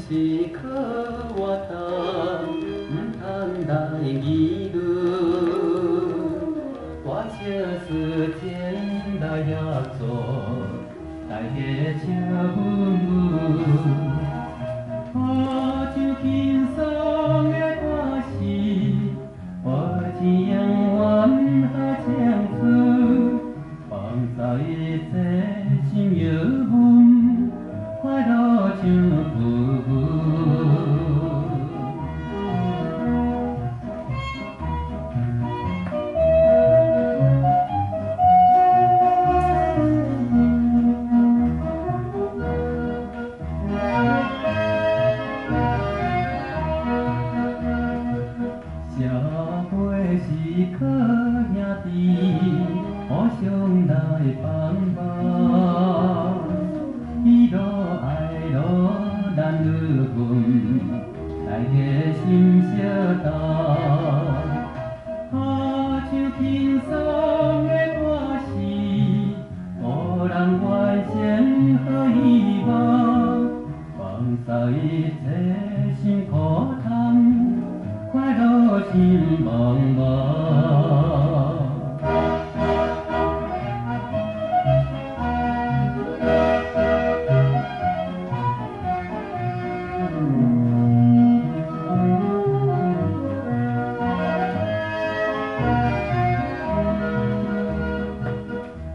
是可我通，唔通来议论。我请时间来协助，大家请问问。好像轻松的歌词，我只永远好唱出，放肆一切心摇阮，快乐唱舞。社会是靠兄弟互相来帮忙，喜怒哀乐男女分，大家心相同。好像轻松的歌词，互人完成好希望，放肆一切心可通。快乐心茫茫。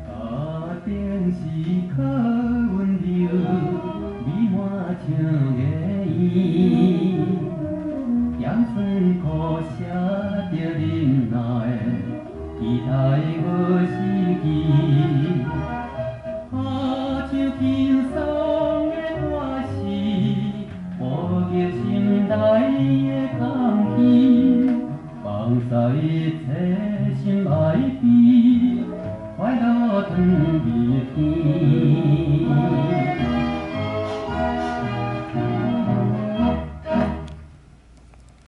家庭是靠温柔，美满像个伊。盐酸苦涩着忍耐，期待无时机。好像轻松的歌词，捕捉心内的空气，放肆一切心爱比，快乐糖蜜甜。